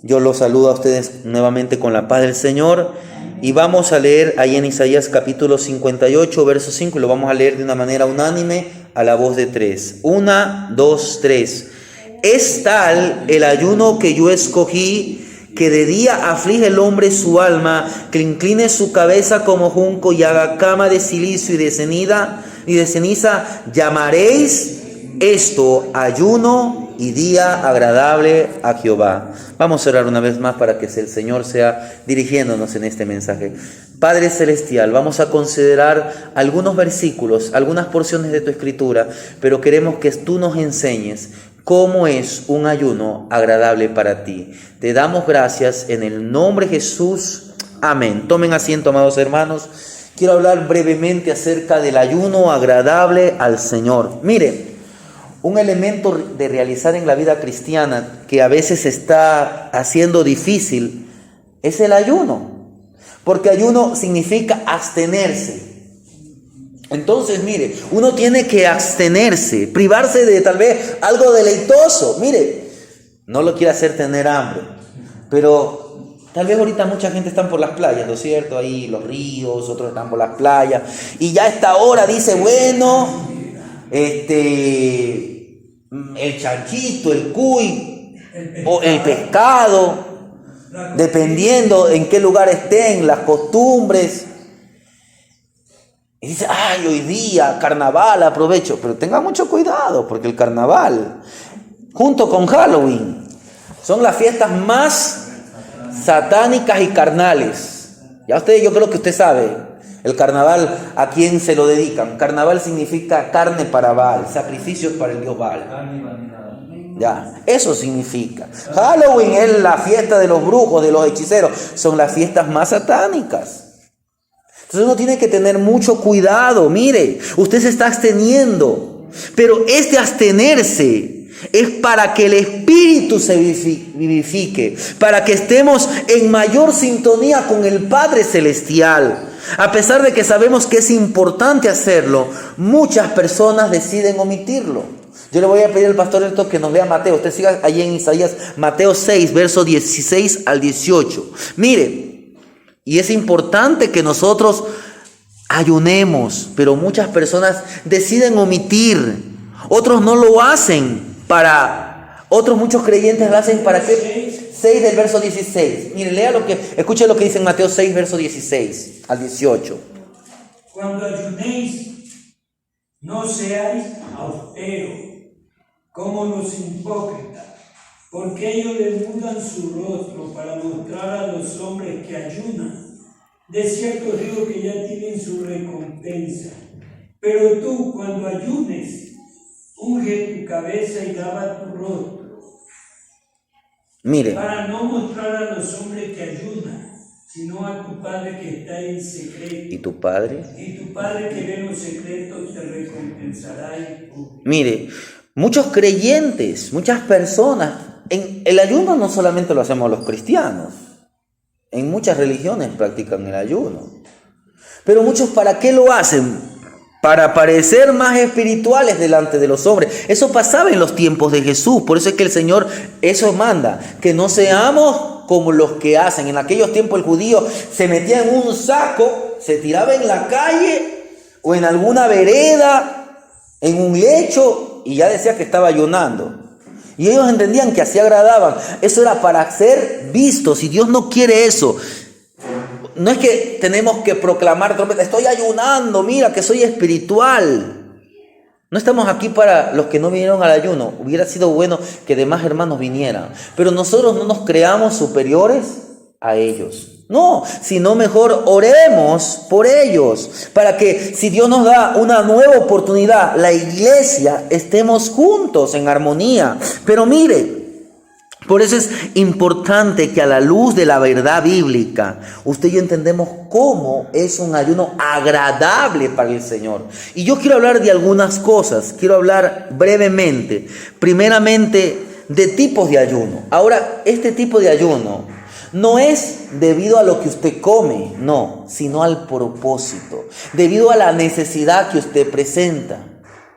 Yo los saludo a ustedes nuevamente con la paz del Señor y vamos a leer ahí en Isaías capítulo 58, verso 5, y lo vamos a leer de una manera unánime a la voz de 3. 1, 2, 3. Es tal el ayuno que yo escogí, que de día aflige el hombre su alma, que incline su cabeza como junco y haga cama de silicio y de ceniza, llamaréis esto ayuno y día agradable a Jehová. Vamos a orar una vez más para que el Señor sea dirigiéndonos en este mensaje. Padre Celestial, vamos a considerar algunos versículos, algunas porciones de tu Escritura, pero queremos que tú nos enseñes cómo es un ayuno agradable para ti. Te damos gracias en el nombre de Jesús. Amén. Tomen asiento, amados hermanos. Quiero hablar brevemente acerca del ayuno agradable al Señor. Mire, un elemento de realizar en la vida cristiana que a veces se está haciendo difícil es el ayuno. Porque ayuno significa abstenerse. Entonces, mire, uno tiene que abstenerse, privarse de tal vez algo deleitoso. Mire, no lo quiere hacer tener hambre, pero tal vez ahorita mucha gente está por las playas, ¿no es cierto? Ahí los ríos, otros están por las playas, y ya a esta hora dice, bueno, el chanchito, el cuy, o el pescado, dependiendo en qué lugar estén, las costumbres. Y dice, ay, hoy día, carnaval, aprovecho. Pero tenga mucho cuidado, porque el carnaval, junto con Halloween, son las fiestas más satánicas y carnales. Ya yo creo que usted sabe, el carnaval, ¿a quién se lo dedican? Carnaval significa carne para Baal, sacrificios para el dios Baal. Ya, eso significa. Halloween es la fiesta de los brujos, de los hechiceros. Son las fiestas más satánicas. Entonces uno tiene que tener mucho cuidado. Mire, usted se está absteniendo, pero este abstenerse es para que el espíritu se vivifique, para que estemos en mayor sintonía con el Padre Celestial. A pesar de que sabemos que es importante hacerlo, muchas personas deciden omitirlo. Yo le voy a pedir al pastor Héctor que nos lea Mateo. Usted siga allí en Isaías, Mateo 6, versos 16 al 18. Mire, y es importante que nosotros ayunemos, pero muchas personas deciden omitir. Otros no lo hacen muchos creyentes lo hacen para qué. 6 del verso 16. Mire, escuche lo que dice en Mateo 6, verso 16 al 18. Cuando ayunéis, no seáis austeros, como los hipócritas, porque ellos desnudan su rostro para mostrar a los hombres que ayunan. De cierto digo que ya tienen su recompensa. Pero tú, cuando ayunes, unge tu cabeza y lava tu rostro, mire, para no mostrar a los hombres que ayunan, sino a tu Padre que está en secreto. ¿Y tu Padre? Y tu Padre que ve los secretos te recompensará en público. Mire, muchos creyentes, muchas personas, en el ayuno no solamente lo hacemos los cristianos, en muchas religiones practican el ayuno. Pero muchos, ¿para qué lo hacen? Para parecer más espirituales delante de los hombres. Eso pasaba en los tiempos de Jesús. Por eso es que el Señor eso manda, que no seamos como los que hacen. En aquellos tiempos el judío se metía en un saco, se tiraba en la calle o en alguna vereda, en un lecho, y ya decía que estaba ayunando. Y ellos entendían que así agradaban. Eso era para ser vistos, y Dios no quiere eso. No es que tenemos que proclamar trompeta, estoy ayunando, mira que soy espiritual. No estamos aquí para los que no vinieron al ayuno. Hubiera sido bueno que demás hermanos vinieran, pero nosotros no nos creamos superiores a ellos. No, sino mejor oremos por ellos, para que si Dios nos da una nueva oportunidad, la iglesia, estemos juntos en armonía. Pero mire, por eso es importante que a la luz de la verdad bíblica, usted y yo entendemos cómo es un ayuno agradable para el Señor. Y yo quiero hablar de algunas cosas, quiero hablar brevemente, primeramente de tipos de ayuno. Ahora, este tipo de ayuno no es debido a lo que usted come, no, sino al propósito, debido a la necesidad que usted presenta.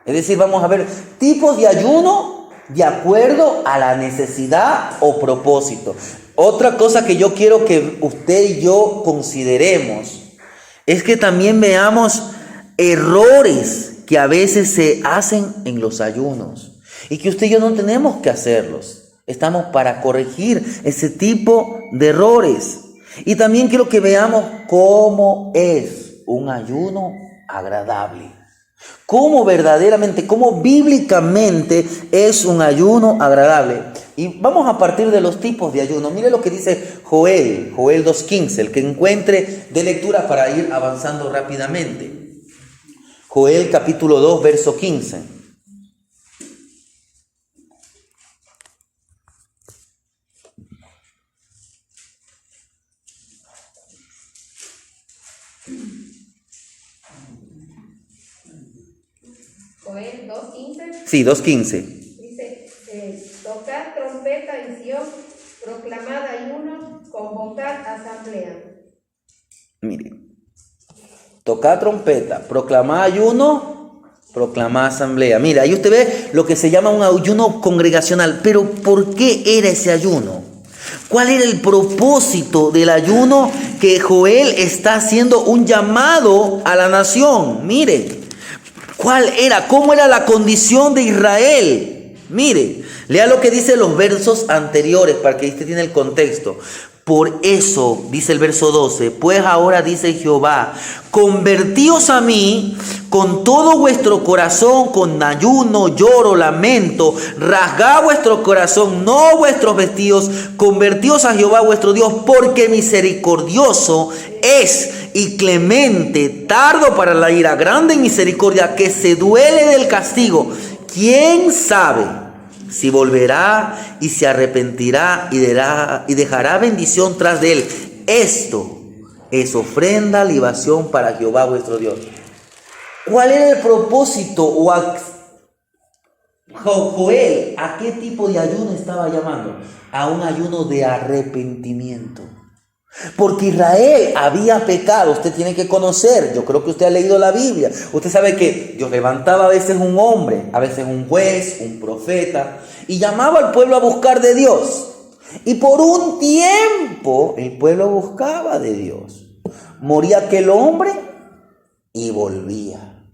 Es decir, vamos a ver tipos de ayuno de acuerdo a la necesidad o propósito. Otra cosa que yo quiero que usted y yo consideremos es que también veamos errores que a veces se hacen en los ayunos y que usted y yo no tenemos que hacerlos. Estamos para corregir ese tipo de errores. Y también quiero que veamos cómo es un ayuno agradable. Cómo verdaderamente, cómo bíblicamente es un ayuno agradable. Y vamos a partir de los tipos de ayuno. Mire lo que dice Joel 2:15, el que encuentre de lectura para ir avanzando rápidamente. Joel capítulo 2, verso 15. Joel 2:15. Sí, 2:15. Dice, tocad trompeta en Sión, proclamad ayuno, convocad asamblea. Mire, tocad trompeta, proclamad ayuno, proclamad asamblea. Mira, ahí usted ve lo que se llama un ayuno congregacional. Pero ¿por qué era ese ayuno? ¿Cuál era el propósito del ayuno que Joel está haciendo un llamado a la nación? Mire, ¿cuál era? ¿Cómo era la condición de Israel? Mire, lea lo que dice los versos anteriores para que usted tenga el contexto. Por eso, dice el verso 12, pues ahora dice Jehová, convertíos a mí con todo vuestro corazón, con ayuno, lloro, lamento, rasgad vuestro corazón, no vuestros vestidos, convertíos a Jehová vuestro Dios, porque misericordioso es y clemente, tardo para la ira, grande en misericordia, que se duele del castigo. ¿Quién sabe si volverá y se arrepentirá y dejará bendición tras de él? Esto es ofrenda, libación para Jehová vuestro Dios. ¿Cuál era el propósito? Joel, ¿a qué tipo de ayuno estaba llamando? A un ayuno de arrepentimiento. Porque Israel había pecado. Usted tiene que conocer, yo creo que usted ha leído la Biblia, usted sabe que Dios levantaba a veces un hombre, a veces un juez, un profeta, y llamaba al pueblo a buscar de Dios. Y por un tiempo el pueblo buscaba de Dios. Moría aquel hombre y volvía,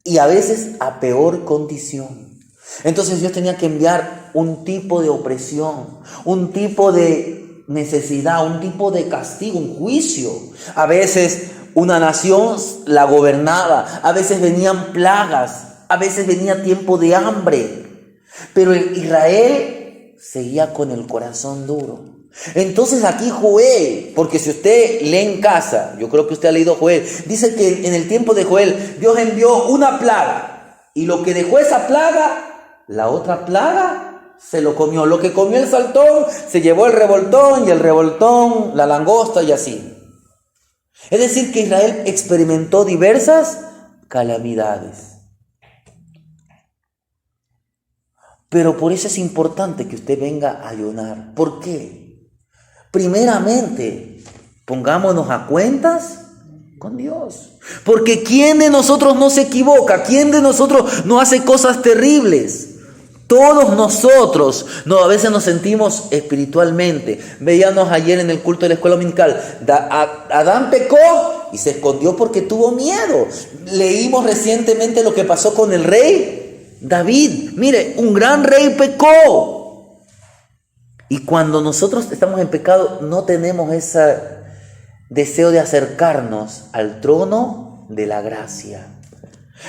y a veces a peor condición. Entonces Dios tenía que enviar un tipo de opresión, un tipo de necesidad, un tipo de castigo, un juicio. A veces una nación la gobernaba, a veces venían plagas, a veces venía tiempo de hambre, pero Israel seguía con el corazón duro. Entonces aquí Joel, porque si usted lee en casa, yo creo que usted ha leído Joel, dice que en el tiempo de Joel Dios envió una plaga, y lo que dejó esa plaga, la otra plaga se lo comió. Lo que comió el saltón se llevó el revoltón, y el revoltón la langosta, y así. Es decir, que Israel experimentó diversas calamidades. Pero por eso es importante que usted venga a ayunar. ¿Por qué? Primeramente, pongámonos a cuentas con Dios. Porque ¿quién de nosotros no se equivoca? ¿Quién de nosotros no hace cosas terribles? Todos nosotros a veces nos sentimos espiritualmente. Veíamos ayer en el culto de la escuela dominical, Adán pecó y se escondió porque tuvo miedo. Leímos recientemente lo que pasó con el rey David. Mire, un gran rey pecó. Y cuando nosotros estamos en pecado, no tenemos ese deseo de acercarnos al trono de la gracia.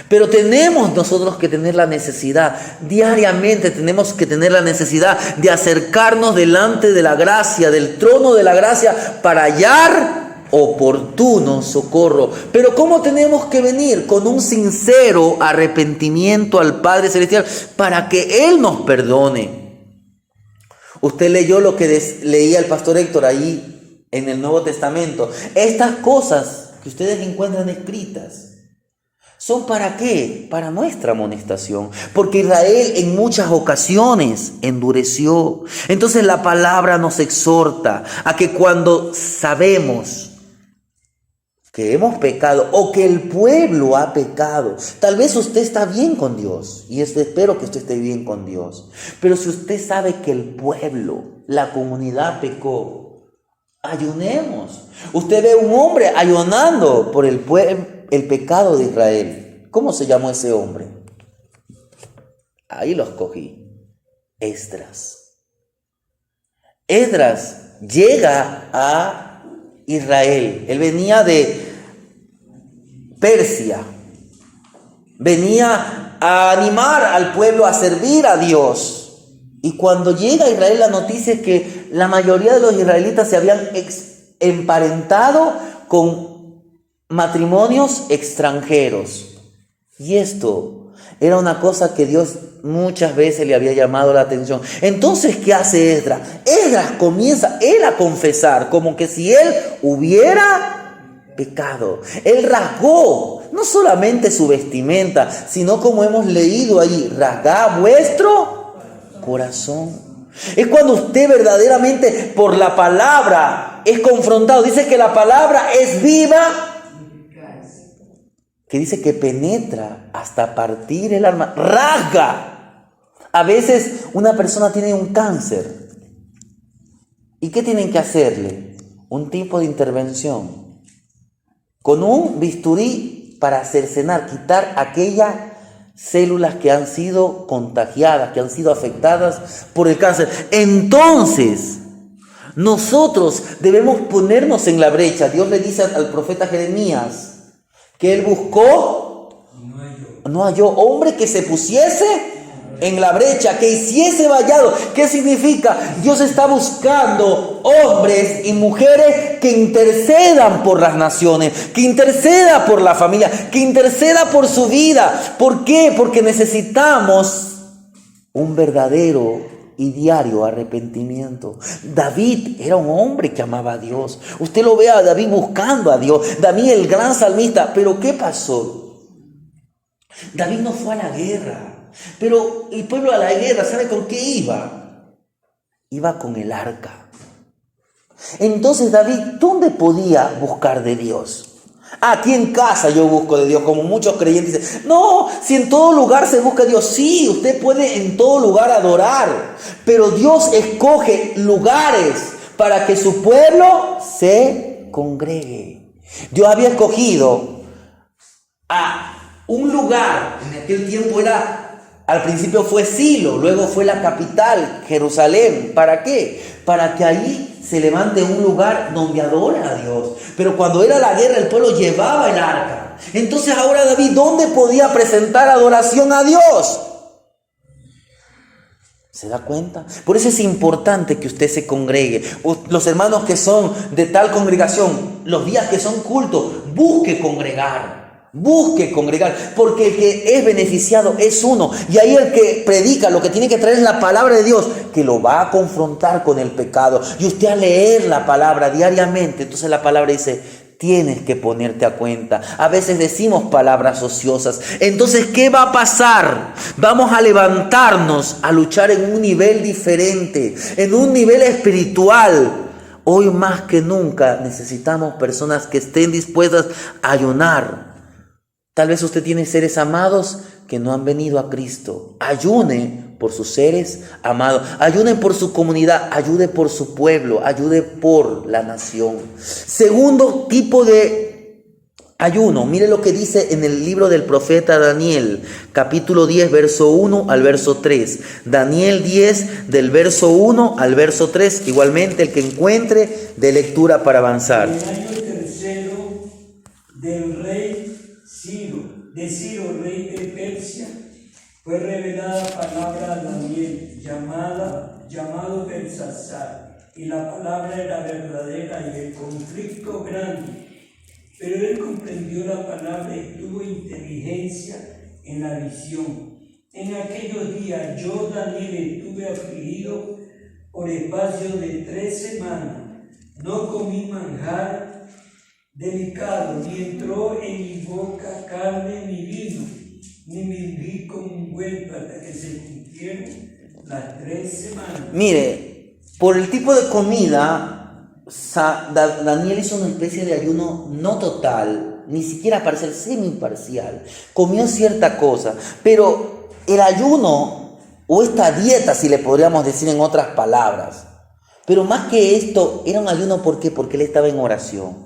Pero tenemos nosotros que tener la necesidad, diariamente tenemos que tener la necesidad de acercarnos delante de la gracia, del trono de la gracia, para hallar oportuno socorro. Pero ¿cómo tenemos que venir? Con un sincero arrepentimiento al Padre Celestial para que Él nos perdone. Usted leyó lo que leía el pastor Héctor ahí en el Nuevo Testamento. Estas cosas que ustedes encuentran escritas ¿son para qué? Para nuestra amonestación. Porque Israel en muchas ocasiones endureció. Entonces la palabra nos exhorta a que cuando sabemos que hemos pecado o que el pueblo ha pecado. Tal vez usted está bien con Dios y espero que usted esté bien con Dios. Pero si usted sabe que el pueblo, la comunidad pecó, ayunemos. Usted ve un hombre ayunando por el pecado de Israel. ¿Cómo se llamó ese hombre? Ahí lo escogí. Esdras. Esdras llega a Israel. Él venía de Persia. Venía a animar al pueblo a servir a Dios. Y cuando llega a Israel, la noticia es que la mayoría de los israelitas se habían emparentado con matrimonios extranjeros. Y esto era una cosa que Dios muchas veces le había llamado la atención. Entonces, ¿qué hace Esdras? Esdras comienza él a confesar, como que si él hubiera pecado. Él rasgó no solamente su vestimenta, sino, como hemos leído ahí, rasgá vuestro corazón. Es cuando usted verdaderamente por la palabra es confrontado. Dice que la palabra es viva, que dice que penetra hasta partir el alma, rasga. A veces una persona tiene un cáncer. ¿Y qué tienen que hacerle? Un tipo de intervención. Con un bisturí para cercenar, quitar aquellas células que han sido contagiadas, que han sido afectadas por el cáncer. Entonces, nosotros debemos ponernos en la brecha. Dios le dice al profeta Jeremías que él buscó, no halló hombre que se pusiese en la brecha, que hiciese vallado. ¿Qué significa? Dios está buscando hombres y mujeres que intercedan por las naciones, que interceda por la familia, que interceda por su vida. ¿Por qué? Porque necesitamos un verdadero y diario arrepentimiento. David era un hombre que amaba a Dios. Usted lo ve a David buscando a Dios. David, el gran salmista. Pero ¿qué pasó? David no fue a la guerra. Pero el pueblo a la guerra, ¿sabe con qué iba? Iba con el arca. Entonces David, ¿dónde podía buscar de Dios? Aquí en casa yo busco de Dios, como muchos creyentes dicen. No, si en todo lugar se busca a Dios. Sí, usted puede en todo lugar adorar, pero Dios escoge lugares para que su pueblo se congregue. Dios había escogido a un lugar, en aquel tiempo al principio fue Silo, luego fue la capital, Jerusalén. ¿Para qué? Para que ahí se levante un lugar donde adora a Dios. Pero cuando era la guerra, el pueblo llevaba el arca. Entonces ahora David, ¿dónde podía presentar adoración a Dios? ¿Se da cuenta? Por eso es importante que usted se congregue. Los hermanos que son de tal congregación, los días que son cultos, busque congregar. Busque congregar, porque el que es beneficiado es uno. Y ahí el que predica lo que tiene que traer es la palabra de Dios, que lo va a confrontar con el pecado. Y usted al leer la palabra diariamente, entonces la palabra dice, tienes que ponerte a cuenta. A veces decimos palabras ociosas. Entonces, ¿qué va a pasar? Vamos a levantarnos a luchar en un nivel diferente, en un nivel espiritual. Hoy más que nunca necesitamos personas que estén dispuestas a ayunar. Tal vez usted tiene seres amados que no han venido a Cristo. Ayune por sus seres amados. Ayune por su comunidad. Ayude por su pueblo. Ayude por la nación. Segundo tipo de ayuno. Mire lo que dice en el libro del profeta Daniel, capítulo 10, verso 1 al verso 3. Daniel 10, del verso 1 al verso 3. Igualmente el que encuentre de lectura para avanzar. En el año tercero del rey Ciro, rey de Persia, fue revelada palabra a Daniel, llamado Belsasar, y la palabra era verdadera y el conflicto grande. Pero él comprendió la palabra y tuvo inteligencia en la visión. En aquellos días yo, Daniel, estuve afligido por espacio de 3 semanas. No comí manjar delicado, ni entró en mi boca carne ni vino, ni me vi con ungüento hasta que se cumplieron las 3 semanas. Mire, por el tipo de comida Daniel hizo una especie de ayuno no total, ni siquiera para ser semi-parcial. Comió cierta cosa, pero el ayuno, o esta dieta, si le podríamos decir en otras palabras, pero más que esto, era un ayuno, ¿por qué? Porque él estaba en oración.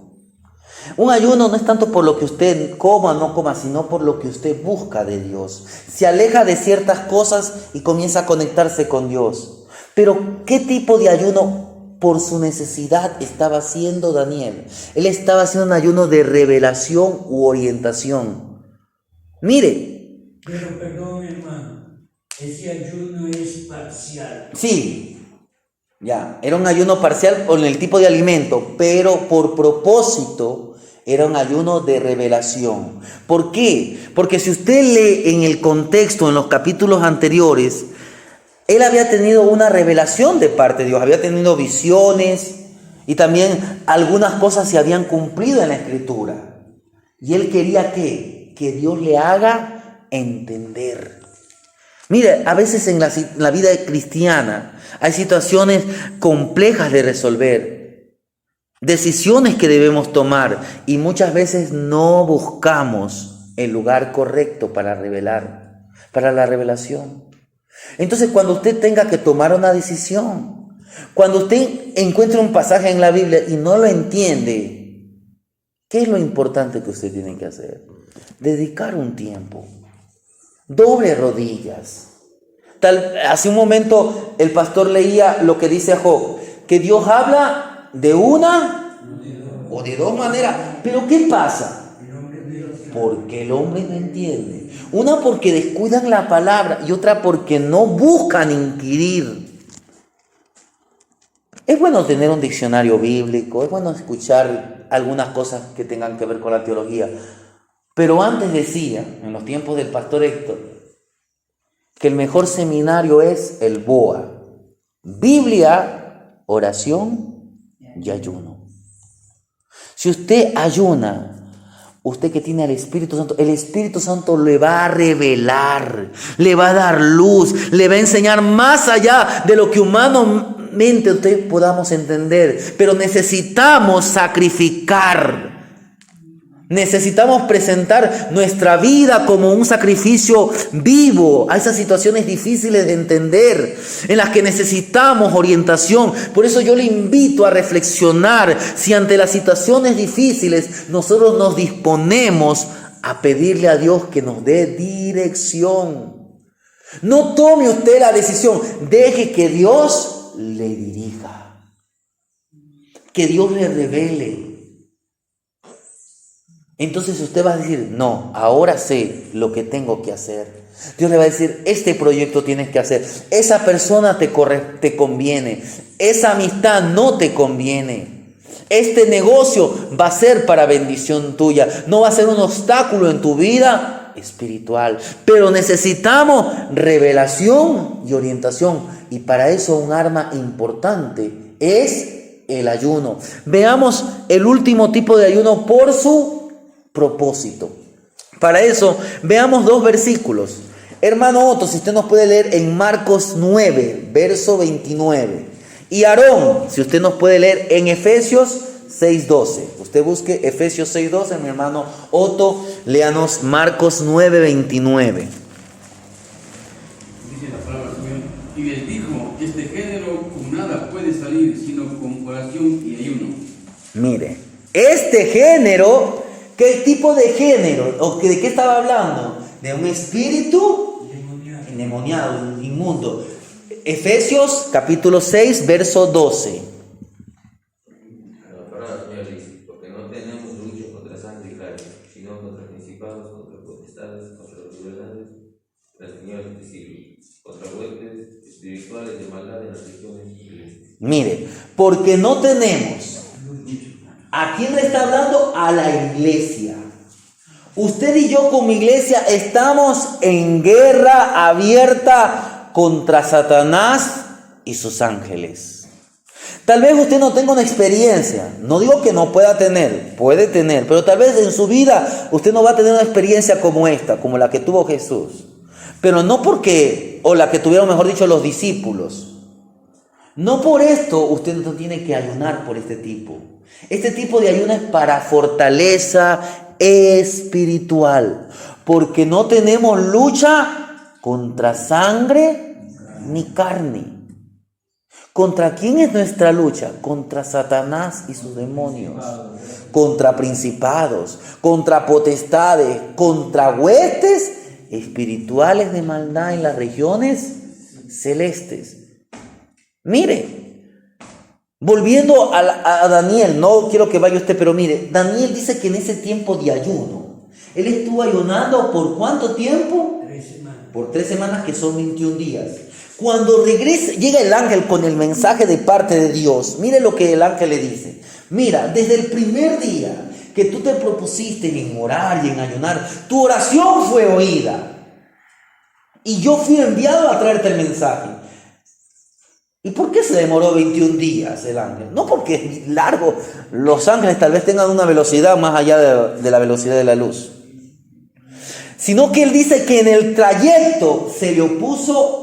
Un ayuno no es tanto por lo que usted coma o no coma, sino por lo que usted busca de Dios. Se aleja de ciertas cosas y comienza a conectarse con Dios. Pero, ¿qué tipo de ayuno? Por su necesidad estaba haciendo Daniel. Él estaba haciendo un ayuno de revelación u orientación. Mire. Pero perdón, hermano, ese ayuno es parcial. Sí, ya, era un ayuno parcial con el tipo de alimento, pero por propósito era un ayuno de revelación. ¿Por qué? Porque si usted lee en el contexto, en los capítulos anteriores, él había tenido una revelación de parte de Dios, había tenido visiones y también algunas cosas se habían cumplido en la Escritura. Y él quería que Dios le haga entender. Mire, a veces en la vida cristiana hay situaciones complejas de resolver, decisiones que debemos tomar y muchas veces no buscamos el lugar correcto para la revelación. Entonces, cuando usted tenga que tomar una decisión, cuando usted encuentre un pasaje en la Biblia y no lo entiende, ¿qué es lo importante que usted tiene que hacer? Dedicar un tiempo. Doble rodillas. Hace un momento el pastor leía lo que dice Job, que Dios habla de una o de dos maneras. Pero ¿qué pasa? Porque el hombre no entiende. Una porque descuidan la palabra y otra porque no buscan inquirir. Es bueno tener un diccionario bíblico, es bueno escuchar algunas cosas que tengan que ver con la teología. Pero antes decía, en los tiempos del pastor Héctor, que el mejor seminario es el BOA. Biblia, oración y ayuno. Si usted ayuna, usted que tiene al Espíritu Santo, el Espíritu Santo le va a revelar, le va a dar luz, le va a enseñar más allá de lo que humanamente usted podamos entender. Pero necesitamos sacrificar. Necesitamos presentar nuestra vida como un sacrificio vivo a esas situaciones difíciles de entender, en las que necesitamos orientación. Por eso yo le invito a reflexionar si ante las situaciones difíciles nosotros nos disponemos a pedirle a Dios que nos dé dirección. No tome usted la decisión, deje que Dios le dirija, que Dios le revele. Entonces usted va a decir, no, ahora sé lo que tengo que hacer. Dios le va a decir, este proyecto tienes que hacer. Esa persona te conviene. Esa amistad no te conviene. Este negocio va a ser para bendición tuya. No va a ser un obstáculo en tu vida espiritual. Pero necesitamos revelación y orientación. Y para eso un arma importante es el ayuno. Veamos el último tipo de ayuno por su propósito. Para eso, veamos dos versículos. Hermano Otto, si usted nos puede leer en Marcos 9, verso 29. Y Aarón, si usted nos puede leer en Efesios 6:12. Usted busque Efesios 6:12, mi hermano Otto, léanos Marcos 9, 29. Dice la palabra del Señor, y les dijo, este género con nada puede salir, sino con oración y ayuno. Mire, este género, ¿qué tipo de género? ¿O de qué estaba hablando? De un espíritu endemoniado, inmundo. Efesios capítulo 6, verso 12. La palabra del Señor dice, porque no tenemos lucha contra sangre y carne, sino contra principados, contra potestades, contra los gobernantes, contra señores de siglo, contra huestes espirituales de maldad en las regiones celestes. Mire, porque no tenemos. ¿A quién le está hablando? A la iglesia. Usted y yo como iglesia estamos en guerra abierta contra Satanás y sus ángeles. Tal vez usted no tenga una experiencia, no digo que no pueda tener, puede tener, pero tal vez en su vida usted no va a tener una experiencia como esta, como la que tuvo Jesús. Pero no porque, o la que tuvieron, mejor dicho, los discípulos. No por esto usted no tiene que ayunar por este tipo. Este tipo de ayuno es para fortaleza espiritual, porque no tenemos lucha contra sangre ni carne. ¿Contra quién es nuestra lucha? Contra Satanás y sus demonios, contra principados, contra potestades, contra huestes espirituales de maldad en las regiones celestes. Mire, volviendo a Daniel, no quiero que vaya usted, pero mire, Daniel dice que en ese tiempo de ayuno, él estuvo ayunando ¿por cuánto tiempo? 3 semanas. Por 3 semanas, que son 21 días. Cuando regresa, llega el ángel con el mensaje de parte de Dios. Mire lo que el ángel le dice. Mira, desde el primer día que tú te propusiste en orar y en ayunar, tu oración fue oída. Y yo fui enviado a traerte el mensaje. ¿Y por qué se demoró 21 días el ángel? No porque es largo. Los ángeles tal vez tengan una velocidad más allá de la velocidad de la luz. Sino que él dice que en el trayecto se le opuso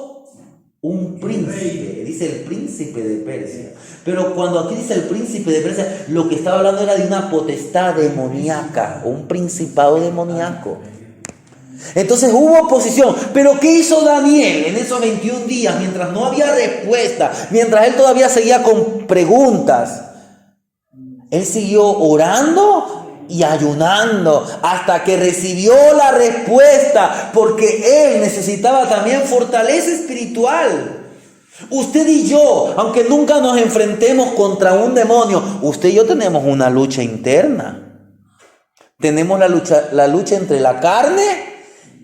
un príncipe, dice el príncipe de Persia. Pero cuando aquí dice el príncipe de Persia, lo que estaba hablando era de una potestad demoníaca, un principado demoníaco. Entonces hubo oposición. Pero ¿qué hizo Daniel en esos 21 días mientras no había respuesta? Mientras él todavía seguía con preguntas. Él siguió orando y ayunando hasta que recibió la respuesta, porque él necesitaba también fortaleza espiritual. Usted y yo, aunque nunca nos enfrentemos contra un demonio, usted y yo tenemos una lucha interna. Tenemos la lucha entre la carne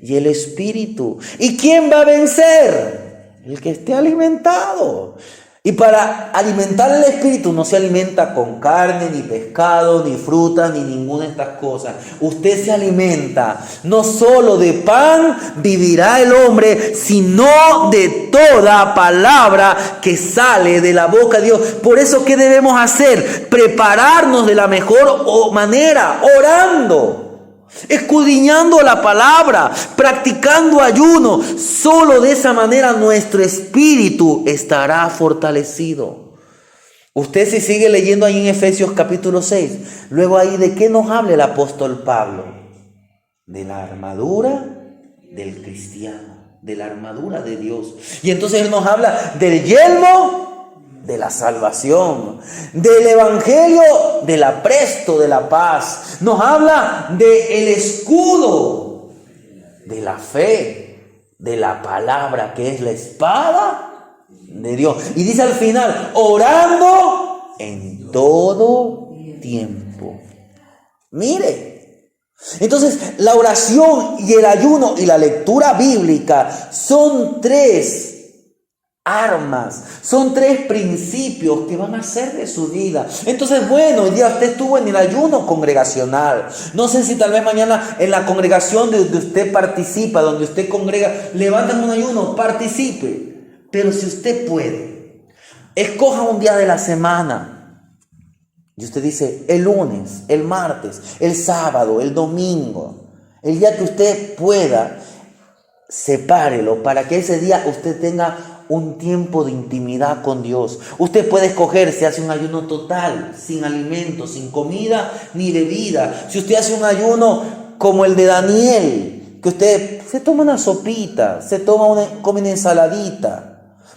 y el espíritu. ¿Y quién va a vencer? El que esté alimentado. Y para alimentar el espíritu no se alimenta con carne, ni pescado, ni frutas, ni ninguna de estas cosas. Usted se alimenta no solo de pan vivirá el hombre, sino de toda palabra que sale de la boca de Dios. Por eso, ¿qué debemos hacer? Prepararnos de la mejor manera, orando, escudriñando la palabra, practicando ayuno. Solo de esa manera nuestro espíritu estará fortalecido. Usted, si sigue leyendo ahí en Efesios capítulo 6, luego ahí, ¿de qué nos habla el apóstol Pablo? De la armadura del cristiano, de la armadura de Dios. Y entonces él nos habla del yelmo de la salvación, del evangelio del apresto de la paz. Nos habla del escudo de la fe, de la palabra, que es la espada de Dios. Y dice al final, orando en todo tiempo. Mire, entonces la oración y el ayuno y la lectura bíblica son 3 armas, son 3 principios que van a hacer de su vida. Entonces, bueno, hoy día usted estuvo en el ayuno congregacional. No sé si tal vez mañana en la congregación donde usted participa, donde usted congrega, levantan un ayuno, participe. Pero si usted puede, escoja un día de la semana. Y usted dice, el lunes, el martes, el sábado, el domingo, el día que usted pueda, sepárelo para que ese día usted tenga un tiempo de intimidad con Dios. Usted puede escoger si hace un ayuno total, sin alimento, sin comida ni bebida. Si usted hace un ayuno como el de Daniel, que usted se toma una sopita, come una ensaladita,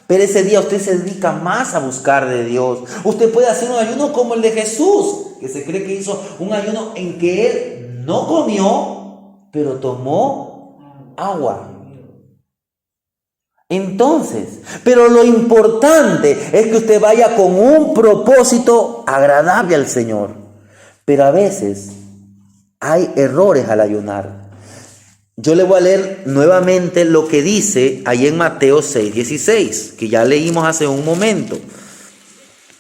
pero ese día usted se dedica más a buscar de Dios. Usted puede hacer un ayuno como el de Jesús, que se cree que hizo un ayuno en que él no comió, pero tomó agua. Entonces, pero lo importante es que usted vaya con un propósito agradable al Señor. Pero a veces hay errores al ayunar. Yo le voy a leer nuevamente lo que dice ahí en Mateo 6:16, que ya leímos hace un momento.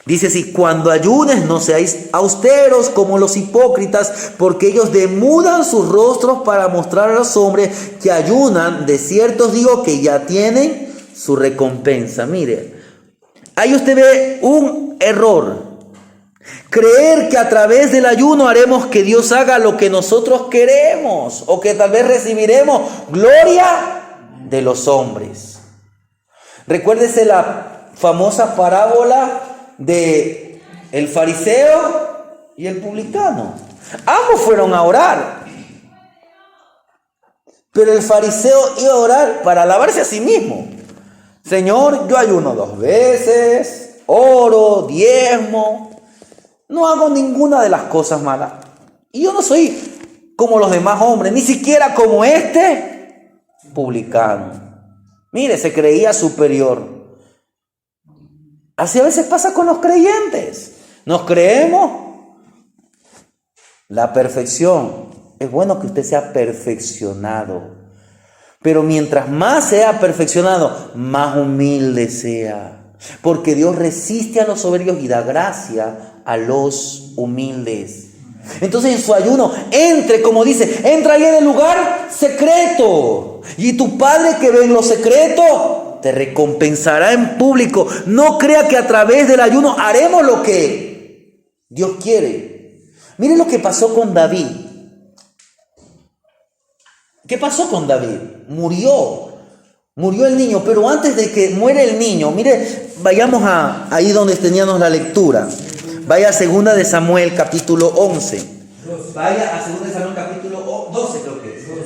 Dice así: cuando ayunes no seáis austeros como los hipócritas, porque ellos demudan sus rostros para mostrar a los hombres que ayunan. De cierto os digo que ya tienen su recompensa. Mire, ahí usted ve un error. Creer que a través del ayuno haremos que Dios haga lo que nosotros queremos, o que tal vez recibiremos gloria de los hombres. Recuérdese la famosa parábola de el fariseo y el publicano. Ambos fueron a orar. Pero el fariseo iba a orar para alabarse a sí mismo. Señor, yo ayuno 2 veces, oro, diezmo, no hago ninguna de las cosas malas. Y yo no soy como los demás hombres, ni siquiera como este publicano. Mire, se creía superior. Así a veces pasa con los creyentes. Nos creemos la perfección. Es bueno que usted sea perfeccionado. Pero mientras más sea perfeccionado, más humilde sea. Porque Dios resiste a los soberbios y da gracia a los humildes. Entonces en su ayuno, entre, como dice, entra ahí en el lugar secreto. Y tu Padre que ve en lo secreto, te recompensará en público. No crea que a través del ayuno haremos lo que Dios quiere. Miren lo que pasó con David. ¿Qué pasó con David? Murió el niño, pero antes de que muere el niño, mire, vayamos ahí donde teníamos la lectura. Vaya a 2 de Samuel capítulo 11. Vaya a 2 de Samuel capítulo 12 creo que es. 12.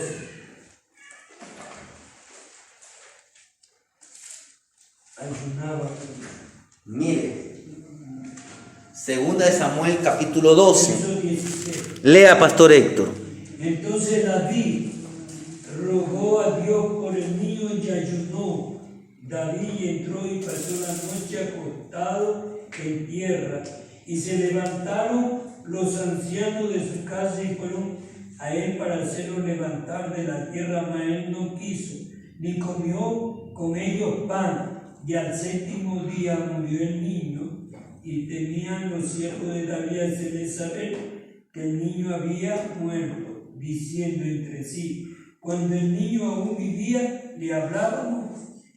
Ayunaba. Mire, 2 de Samuel capítulo 12. Verso 16. Lea, Pastor Héctor. Entonces David rogó a Dios por el niño y ayunó. David entró y pasó la noche acostado en tierra. Y se levantaron los ancianos de su casa y fueron a él para hacerlo levantar de la tierra, mas él no quiso, ni comió con ellos pan. Y al 7º día murió el niño, y temían los siervos de David hacerle saber que el niño había muerto, diciendo entre sí: cuando el niño aún vivía, le hablábamos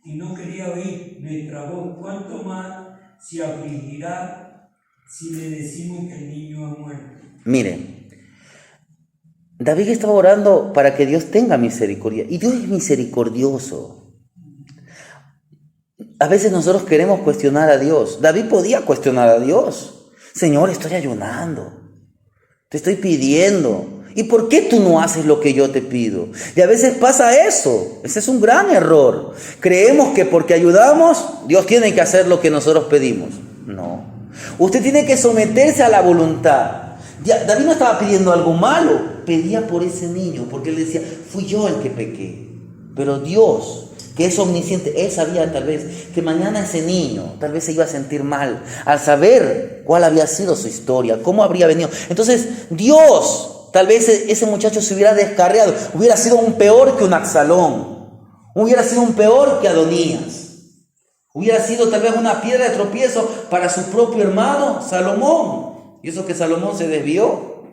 y no quería oír nuestra voz, cuánto más se afligirá si le decimos que el niño ha muerto. Mire, David estaba orando para que Dios tenga misericordia. Y Dios es misericordioso. A veces nosotros queremos cuestionar a Dios. David podía cuestionar a Dios. Señor, estoy ayunando. Te estoy pidiendo. ¿Y por qué tú no haces lo que yo te pido? Y a veces pasa eso. Ese es un gran error. Creemos que porque ayudamos, Dios tiene que hacer lo que nosotros pedimos. No. Usted tiene que someterse a la voluntad. David no estaba pidiendo algo malo, pedía por ese niño, porque él decía: fui yo el que pequé. Pero Dios, que es omnisciente, él sabía tal vez que mañana ese niño tal vez se iba a sentir mal al saber cuál había sido su historia, cómo habría venido. Entonces Dios, tal vez ese muchacho se hubiera descarriado, hubiera sido un peor que un Absalón, hubiera sido un peor que Adonías. Hubiera sido tal vez una piedra de tropiezo para su propio hermano Salomón. Y eso que Salomón se desvió.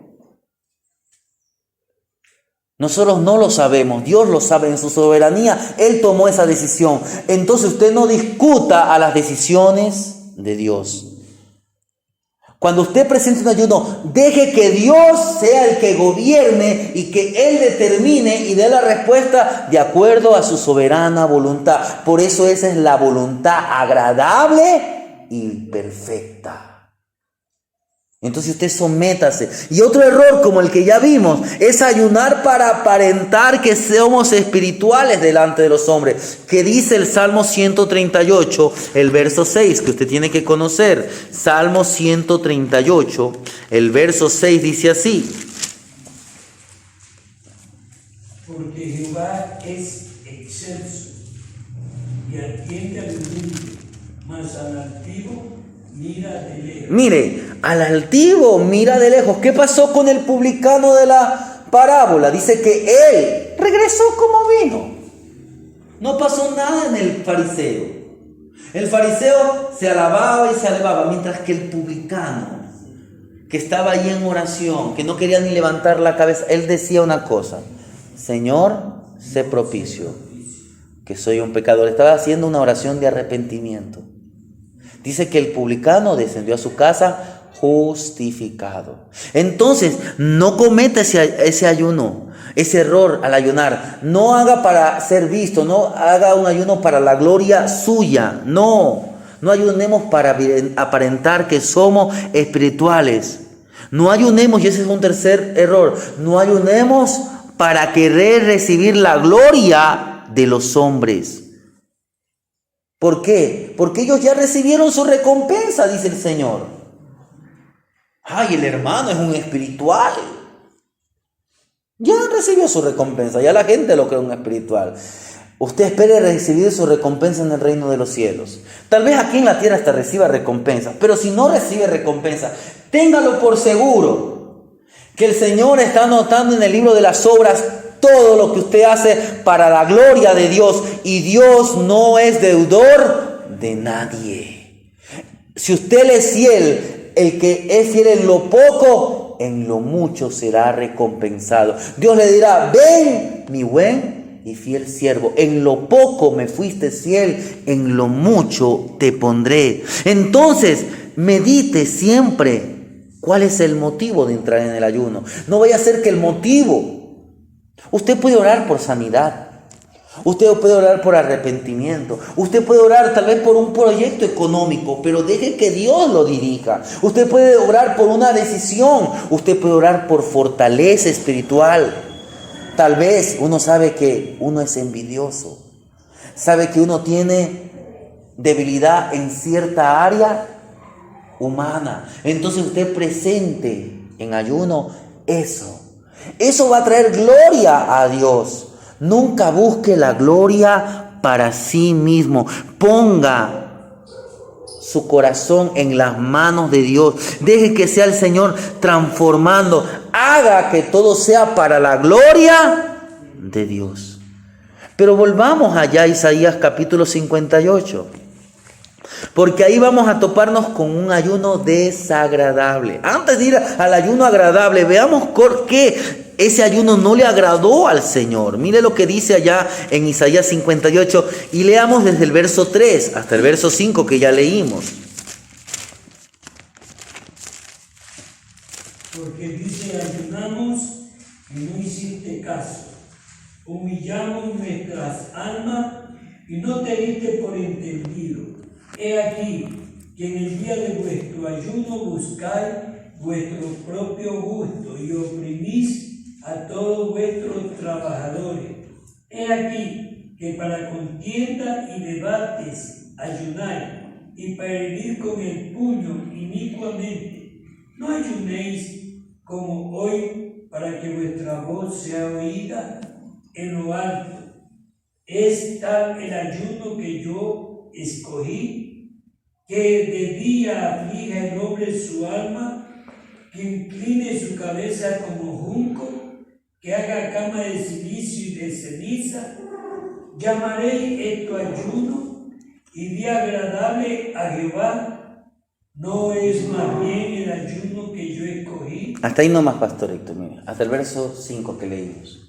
Nosotros no lo sabemos, Dios lo sabe en su soberanía. Él tomó esa decisión. Entonces usted no discuta a las decisiones de Dios. Cuando usted presente un ayuno, deje que Dios sea el que gobierne y que Él determine y dé la respuesta de acuerdo a su soberana voluntad. Por eso esa es la voluntad agradable y perfecta. Entonces usted sométase. Y otro error como el que ya vimos es ayunar para aparentar que somos espirituales delante de los hombres. Que dice el Salmo 138, el verso 6, que usted tiene que conocer. Salmo 138, el verso 6 dice así: Porque Jehová es excelso y atiende al humilde, mas al altivo mira de lejos. Mire, al altivo mira de lejos. ¿Qué pasó con el publicano de la parábola? Dice que él regresó como vino. No pasó nada en el fariseo. El fariseo se alababa y se elevaba, mientras que el publicano, que estaba allí en oración, que no quería ni levantar la cabeza, él decía una cosa: Señor, sé propicio, que soy un pecador. Estaba haciendo una oración de arrepentimiento. Dice que el publicano descendió a su casa justificado. Entonces, no cometa ese ayuno, ese error al ayunar. No haga para ser visto, no haga un ayuno para la gloria suya. No, No ayunemos para aparentar que somos espirituales. No ayunemos, y ese es un tercer error, no ayunemos para querer recibir la gloria de los hombres. ¿Por qué? Porque ellos ya recibieron su recompensa, dice el Señor. Ay, el hermano es un espiritual. Ya recibió su recompensa, ya la gente lo cree un espiritual. Usted espere recibir su recompensa en el reino de los cielos. Tal vez aquí en la tierra hasta reciba recompensa, pero si no recibe recompensa, téngalo por seguro que el Señor está anotando en el libro de las obras todo lo que usted hace para la gloria de Dios, y Dios no es deudor de nadie. Si usted le es fiel, el que es fiel en lo poco, en lo mucho será recompensado. Dios le dirá: ven, mi buen y fiel siervo, en lo poco me fuiste fiel, en lo mucho te pondré. Entonces, medite siempre cuál es el motivo de entrar en el ayuno. No vaya a ser que el motivo... Usted puede orar por sanidad, usted puede orar por arrepentimiento, usted puede orar tal vez por un proyecto económico, pero deje que Dios lo dirija. Usted puede orar por una decisión, usted puede orar por fortaleza espiritual. Tal vez uno sabe que uno es envidioso, sabe que uno tiene debilidad en cierta área humana. Entonces usted presente en ayuno eso. Eso va a traer gloria a Dios. Nunca busque la gloria para sí mismo. Ponga su corazón en las manos de Dios. Deje que sea el Señor transformando. Haga que todo sea para la gloria de Dios. Pero volvamos allá a Isaías capítulo 58. Porque ahí vamos a toparnos con un ayuno desagradable. Antes de ir al ayuno agradable, veamos por qué ese ayuno no le agradó al Señor. Mire lo que dice allá en Isaías 58 y leamos desde el verso 3 hasta el verso 5 que ya leímos. Porque dice: ayunamos y no hiciste caso, humillamos nuestras almas y no te diste por entendido. He aquí que en el día de vuestro ayuno buscáis vuestro propio gusto y oprimís a todos vuestros trabajadores. He aquí que para contienda y debates ayunáis, y para herir con el puño inicuamente. No ayunéis como hoy para que vuestra voz sea oída en lo alto. Es tal el ayuno que yo escogí, que de día aflija el hombre su alma, que incline su cabeza como junco, que haga cama de silicio y de ceniza. Llamaréis esto ayuno y día agradable a Jehová. ¿No es más bien el ayuno que yo escogí? Hasta ahí nomás, Pastor Héctor, mire, hasta el verso 5 que leímos.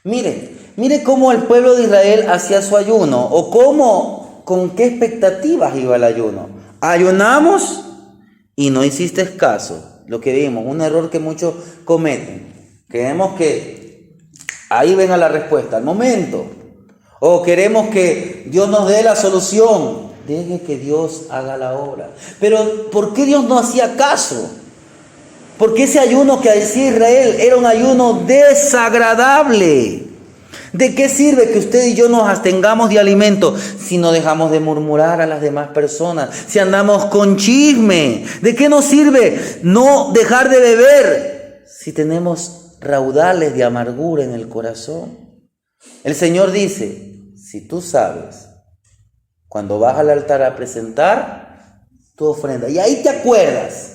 Mire cómo el pueblo de Israel hacía su ayuno, o con qué expectativas iba el ayuno. Ayunamos y no hiciste caso. Lo que vimos, un error que muchos cometen. Queremos que ahí venga la respuesta al momento. O queremos que Dios nos dé la solución. Deje que Dios haga la obra. Pero ¿por qué Dios no hacía caso? Porque ese ayuno que hacía Israel era un ayuno desagradable. ¿De qué sirve que usted y yo nos abstengamos de alimento si no dejamos de murmurar a las demás personas? Si andamos con chisme. ¿De qué nos sirve no dejar de beber si tenemos raudales de amargura en el corazón? El Señor dice: si tú sabes, cuando vas al altar a presentar tu ofrenda, y ahí te acuerdas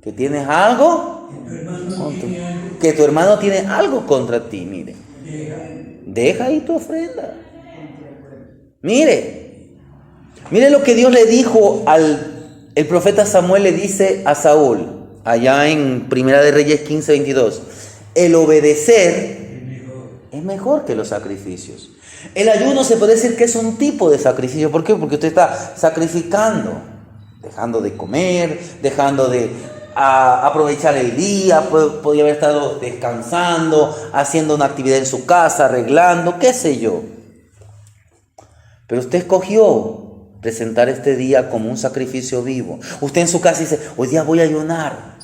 que tienes algo, que tu hermano tiene algo contra ti, mire, deja ahí tu ofrenda. Mire lo que Dios le dijo el profeta Samuel, le dice a Saúl, allá en Primera de Reyes 15:22, el obedecer es mejor que los sacrificios. El ayuno se puede decir que es un tipo de sacrificio. ¿Por qué? Porque usted está sacrificando, dejando de comer, dejando de aprovechar el día, podría haber estado descansando, haciendo una actividad en su casa, arreglando, qué sé yo. Pero usted escogió presentar este día como un sacrificio vivo. Usted en su casa dice, hoy día voy a ayunar.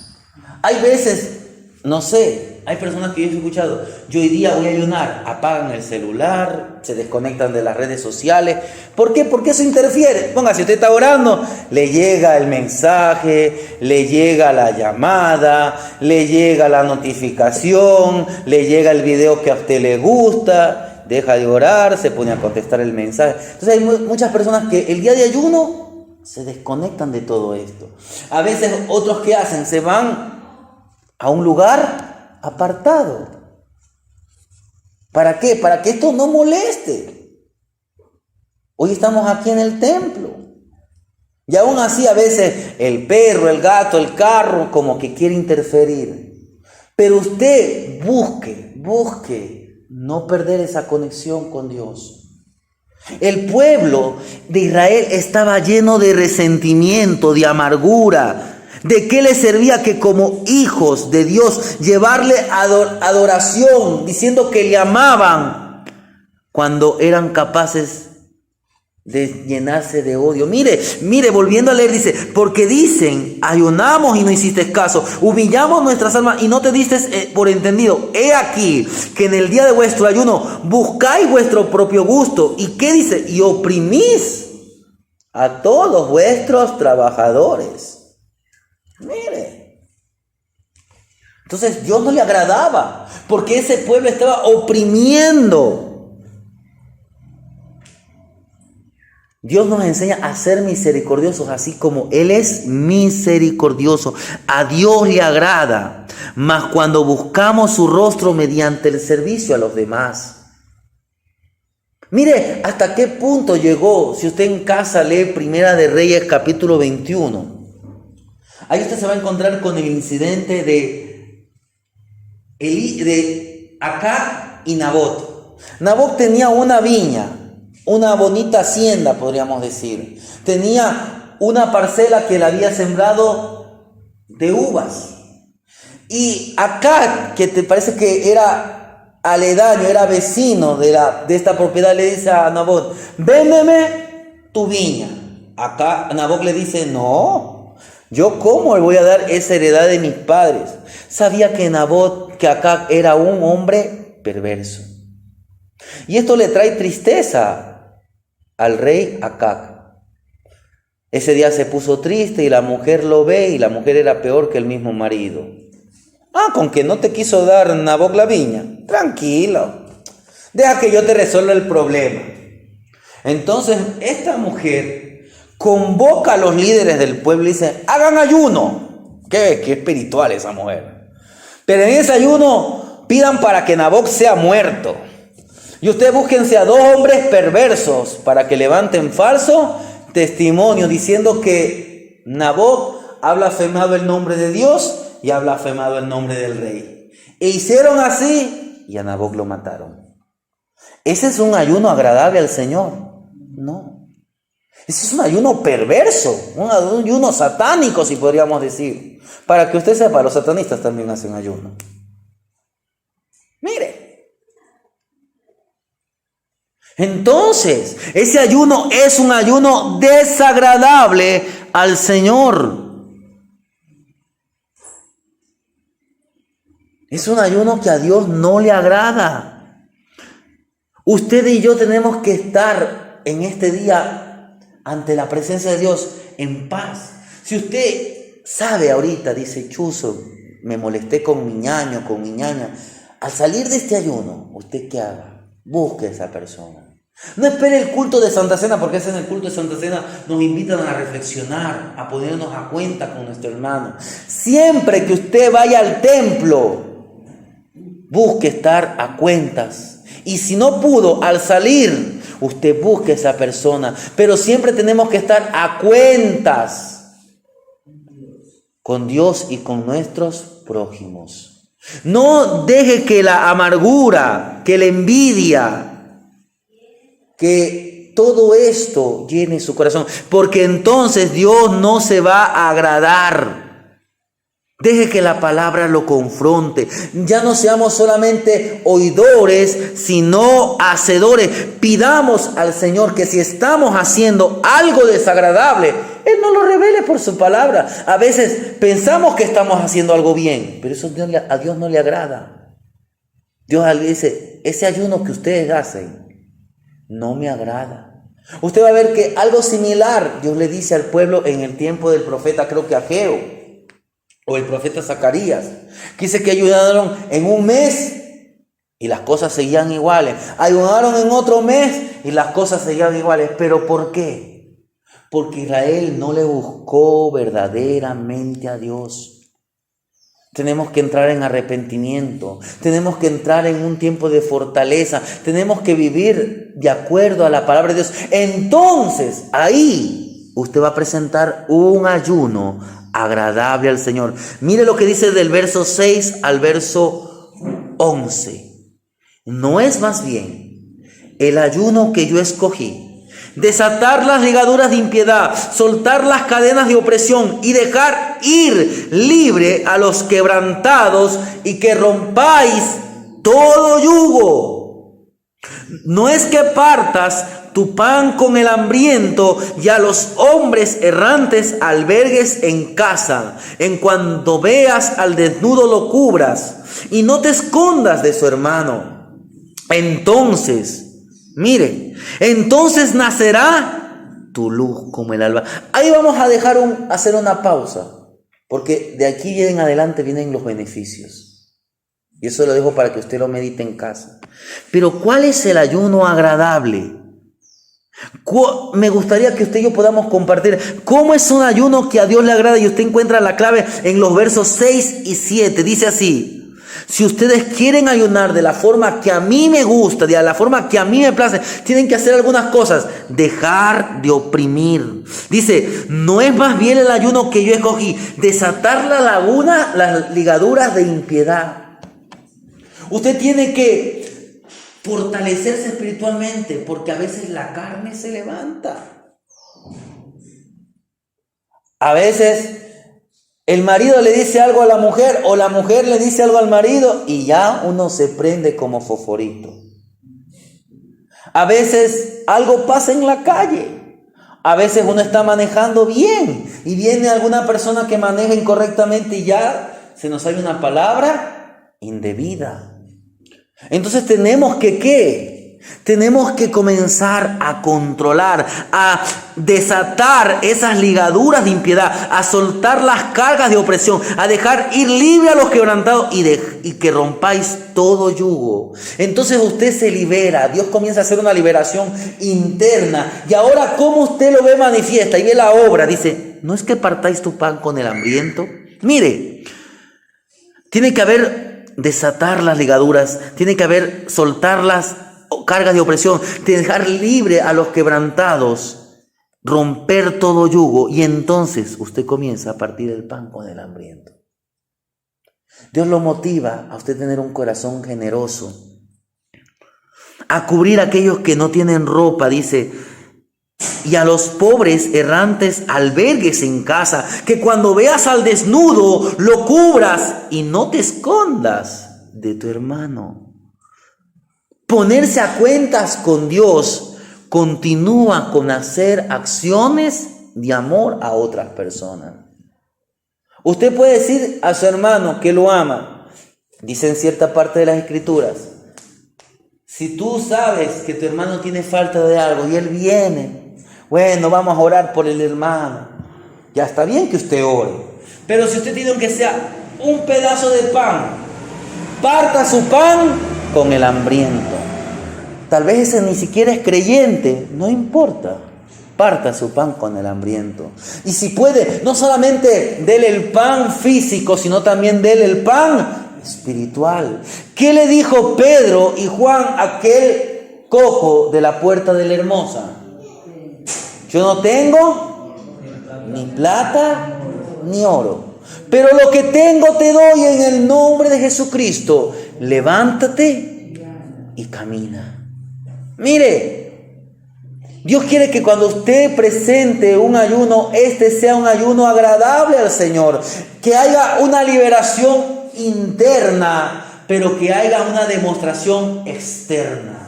Hay veces, no sé, hay personas que yo he escuchado, yo hoy día voy a ayunar, apagan el celular, se desconectan de las redes sociales. ¿Por qué? Porque eso interfiere. Ponga, si usted está orando, le llega el mensaje, le llega la llamada, le llega la notificación, le llega el video que a usted le gusta. Deja de orar, se pone a contestar el mensaje. Entonces hay muchas personas que el día de ayuno se desconectan de todo esto. A veces otros que hacen, se van a un lugar apartado. ¿Para qué? Para que esto no moleste. Hoy estamos aquí en el templo. Y aún así a veces el perro, el gato, el carro como que quiere interferir. Pero usted busque no perder esa conexión con Dios. El pueblo de Israel estaba lleno de resentimiento, de amargura. ¿De qué le servía que como hijos de Dios llevarle adoración, diciendo que le amaban, cuando eran capaces de llenarse de odio? Mire, volviendo a leer, dice, porque dicen, ayunamos y no hiciste caso, humillamos nuestras almas y no te diste por entendido. He aquí que en el día de vuestro ayuno buscáis vuestro propio gusto. ¿Y qué dice? Y oprimís a todos vuestros trabajadores. Mire. Entonces Dios no le agradaba, porque ese pueblo estaba oprimiendo. Dios nos enseña a ser misericordiosos, así como Él es misericordioso. A Dios le agrada, mas cuando buscamos su rostro mediante el servicio a los demás. Mire hasta qué punto llegó, si usted en casa lee Primera de Reyes capítulo 21. Ahí usted se va a encontrar con el incidente de Acab y Nabot. Nabot tenía una viña, una bonita hacienda, podríamos decir. Tenía una parcela que le había sembrado de uvas. Y Acab, que te parece que era aledaño, era vecino de esta propiedad, le dice a Nabot, véndeme tu viña. Acá Nabot le dice, no, yo cómo le voy a dar esa heredad de mis padres. Sabía que Acab era un hombre perverso. Y esto le trae tristeza al rey Acab. Ese día se puso triste y la mujer lo ve, y la mujer era peor que el mismo marido. Con que no te quiso dar Nabot la viña, tranquilo, deja que yo te resuelva el problema. Entonces esta mujer convoca a los líderes del pueblo y dice, hagan ayuno. Qué espiritual esa mujer. Pero en ese ayuno pidan para que Nabot sea muerto. Y ustedes búsquense a 2 hombres perversos para que levanten falso testimonio diciendo que Nabot ha blasfemado el nombre de Dios y ha blasfemado el nombre del rey. E hicieron así y a Nabot lo mataron. ¿Ese es un ayuno agradable al Señor? No. Ese es un ayuno perverso, un ayuno satánico, si podríamos decir. Para que usted sepa, los satanistas también hacen ayuno. Mire. Entonces, ese ayuno es un ayuno desagradable al Señor. Es un ayuno que a Dios no le agrada. Usted y yo tenemos que estar en este día ante la presencia de Dios en paz. Si usted sabe ahorita, dice, chuzo, me molesté con mi ñaño, con mi ñaña. Al salir de este ayuno, ¿usted qué haga? Busque a esa persona. No espere el culto de Santa Cena, porque en el culto de Santa Cena nos invitan a reflexionar, a ponernos a cuenta con nuestro hermano. Siempre que usted vaya al templo, busque estar a cuentas. Y si no pudo, al salir, usted busque a esa persona. Pero siempre tenemos que estar a cuentas con Dios y con nuestros prójimos. No deje que la amargura, que la envidia, que todo esto llene su corazón, porque entonces Dios no se va a agradar. Deje que la palabra lo confronte. Ya no seamos solamente oidores, sino hacedores. Pidamos al Señor que si estamos haciendo algo desagradable, Él nos lo revele por su palabra. A veces pensamos que estamos haciendo algo bien, pero eso a Dios no le agrada. Dios dice, ese ayuno que ustedes hacen no me agrada. Usted va a ver que algo similar Dios le dice al pueblo en el tiempo del profeta, creo que Ageo, o el profeta Zacarías, que dice que ayunaron en un mes y las cosas seguían iguales. Ayunaron en otro mes y las cosas seguían iguales. ¿Pero por qué? Porque Israel no le buscó verdaderamente a Dios. Tenemos que entrar en arrepentimiento. Tenemos que entrar en un tiempo de fortaleza. Tenemos que vivir de acuerdo a la palabra de Dios. Entonces, ahí usted va a presentar un ayuno agradable al Señor. Mire lo que dice del verso 6 al verso 11. ¿No es más bien el ayuno que yo escogí, desatar las ligaduras de impiedad, soltar las cadenas de opresión y dejar ir libre a los quebrantados y que rompáis todo yugo? No es que partas tu pan con el hambriento y a los hombres errantes albergues en casa. En cuanto veas al desnudo lo cubras y no te escondas de su hermano. Entonces, mire, entonces nacerá tu luz como el alba. Ahí vamos a hacer una pausa, porque de aquí en adelante vienen los beneficios. Y eso lo dejo para que usted lo medite en casa. Pero ¿cuál es el ayuno agradable? Me gustaría que usted y yo podamos compartir cómo es un ayuno que a Dios le agrada, y usted encuentra la clave en los versos 6 y 7. Dice así: si ustedes quieren ayunar de la forma que a mí me gusta, de la forma que a mí me place, tienen que hacer algunas cosas. Dejar de oprimir. Dice, no es más bien el ayuno que yo escogí, desatar las ligaduras de impiedad. Usted tiene que fortalecerse espiritualmente, porque a veces la carne se levanta. A veces el marido le dice algo a la mujer, o la mujer le dice algo al marido, y ya uno se prende como fosforito. A veces algo pasa en la calle. A veces uno está manejando bien y viene alguna persona que maneja incorrectamente y ya se nos sale una palabra indebida. Entonces tenemos que ¿qué? Tenemos que comenzar a controlar, a desatar esas ligaduras de impiedad, a soltar las cargas de opresión, a dejar ir libre a los quebrantados y que rompáis todo yugo. Entonces usted se libera, Dios comienza a hacer una liberación interna. Y ahora, ¿cómo usted lo ve manifiesta? Y ve la obra, dice, ¿no es que partáis tu pan con el hambriento? Mire, tiene que haber desatar las ligaduras, tiene que haber soltar las cargas de opresión, dejar libre a los quebrantados, romper todo yugo, y entonces usted comienza a partir el pan con el hambriento. Dios lo motiva a usted tener un corazón generoso, a cubrir a aquellos que no tienen ropa, dice, y a los pobres errantes albergues en casa, que cuando veas al desnudo lo cubras y no te escondas de tu hermano. Ponerse a cuentas con Dios continúa con hacer acciones de amor a otras personas. Usted puede decir a su hermano que lo ama. Dice en cierta parte de las Escrituras, si tú sabes que tu hermano tiene falta de algo y él viene, bueno, vamos a orar por el hermano. Ya está bien que usted ore, pero si usted tiene aunque sea un pedazo de pan, parta su pan con el hambriento. Tal vez ese ni siquiera es creyente, no importa. Parta su pan con el hambriento. Y si puede, no solamente dele el pan físico, sino también dele el pan espiritual. ¿Qué le dijo Pedro y Juan a aquel cojo de la puerta de la Hermosa? Yo no tengo ni plata ni oro, pero lo que tengo te doy en el nombre de Jesucristo. Levántate y camina. Mire, Dios quiere que cuando usted presente un ayuno, este sea un ayuno agradable al Señor. Que haya una liberación interna, pero que haya una demostración externa.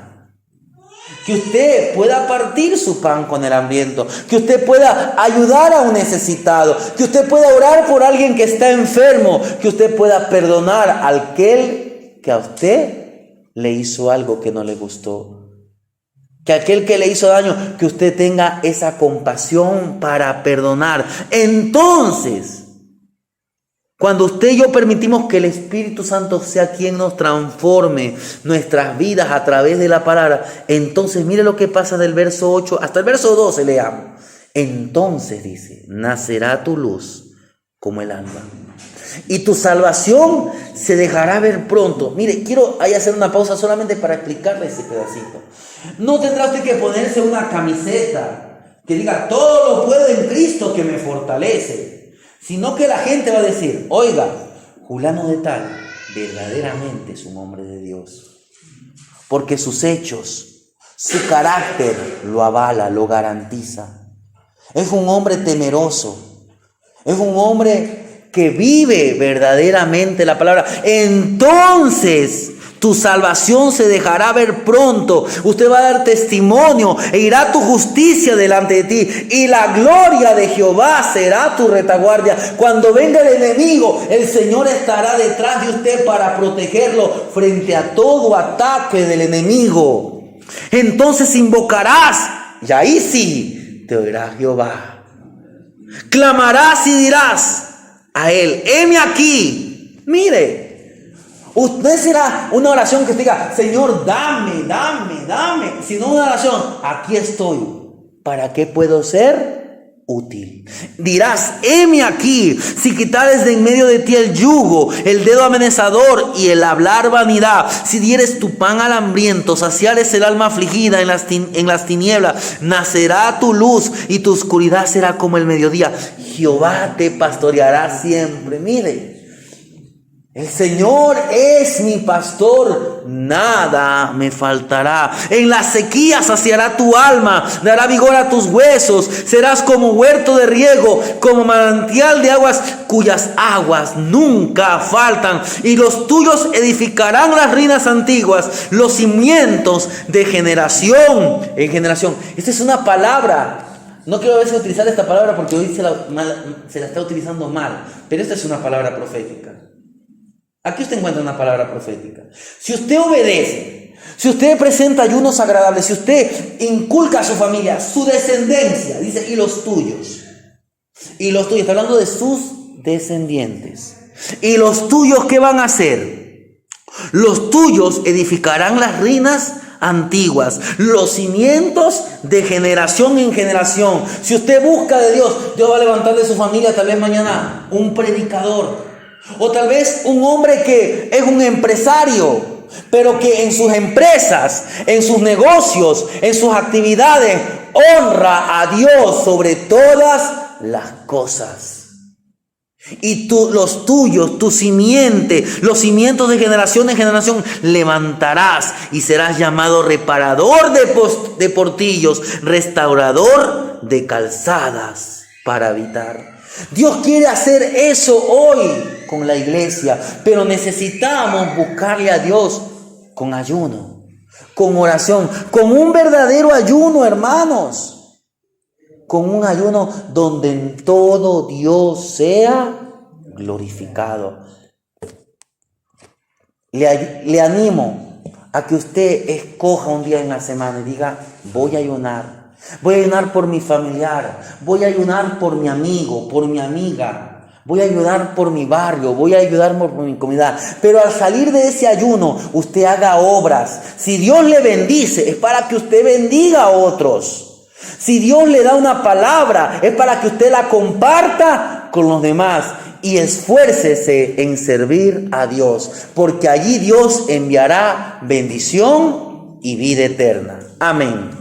Que usted pueda partir su pan con el hambriento, que usted pueda ayudar a un necesitado, que usted pueda orar por alguien que está enfermo, que usted pueda perdonar a aquel que a usted le hizo algo que no le gustó, que aquel que le hizo daño, que usted tenga esa compasión para perdonar. Entonces, cuando usted y yo permitimos que el Espíritu Santo sea quien nos transforme nuestras vidas a través de la palabra, entonces mire lo que pasa del verso 8 hasta el verso 12, leamos. Entonces dice, nacerá tu luz como el alba, y tu salvación se dejará ver pronto. Mire, quiero ahí hacer una pausa solamente para explicarle ese pedacito. No tendrá usted que ponerse una camiseta que diga, todo lo puedo en Cristo que me fortalece. Sino que la gente va a decir, oiga, fulano de tal verdaderamente es un hombre de Dios. Porque sus hechos, su carácter lo avala, lo garantiza. Es un hombre temeroso. Es un hombre que vive verdaderamente la palabra. Entonces tu salvación se dejará ver pronto. Usted va a dar testimonio e irá tu justicia delante de ti. Y la gloria de Jehová será tu retaguardia. Cuando venga el enemigo, el Señor estará detrás de usted para protegerlo frente a todo ataque del enemigo. Entonces invocarás, y ahí sí te oirá Jehová. Clamarás y dirás a él, heme aquí. Mire. Usted será una oración que diga, Señor, dame, dame, dame. Sino una oración, aquí estoy. ¿Para qué puedo ser útil? Dirás, heme aquí. Si quitares de en medio de ti el yugo, el dedo amenazador y el hablar vanidad. Si dieres tu pan al hambriento, saciares el alma afligida en las tinieblas, nacerá tu luz y tu oscuridad será como el mediodía. Jehová te pastoreará siempre. Mire. El Señor es mi pastor, nada me faltará. En la sequía saciará tu alma, dará vigor a tus huesos. Serás como huerto de riego, como manantial de aguas cuyas aguas nunca faltan. Y los tuyos edificarán las ruinas antiguas, los cimientos de generación en generación. Esta es una palabra. No quiero a veces utilizar esta palabra porque hoy se la está utilizando mal, pero esta es una palabra profética. Aquí usted encuentra una palabra profética. Si usted obedece, si usted presenta ayunos agradables, si usted inculca a su familia, su descendencia, dice, y los tuyos, está hablando de sus descendientes. ¿Y los tuyos qué van a hacer? Los tuyos edificarán las ruinas antiguas, los cimientos de generación en generación. Si usted busca de Dios, Dios va a levantar de su familia tal vez mañana un predicador. O tal vez un hombre que es un empresario, pero que en sus empresas, en sus negocios, en sus actividades, honra a Dios sobre todas las cosas. Y los tuyos, tu simiente, los cimientos de generación en generación levantarás y serás llamado reparador de portillos, restaurador de calzadas para habitar. Dios quiere hacer eso hoy con la iglesia, pero necesitamos buscarle a Dios con ayuno, con oración, con un verdadero ayuno, hermanos, con un ayuno donde en todo Dios sea glorificado. Le animo a que usted escoja un día en la semana y diga, voy a ayunar. Voy a ayunar por mi familiar, voy a ayunar por mi amigo, por mi amiga, voy a ayudar por mi barrio, voy a ayudar por mi comunidad. Pero al salir de ese ayuno, usted haga obras. Si Dios le bendice, es para que usted bendiga a otros. Si Dios le da una palabra, es para que usted la comparta con los demás. Y esfuércese en servir a Dios, porque allí Dios enviará bendición y vida eterna. Amén.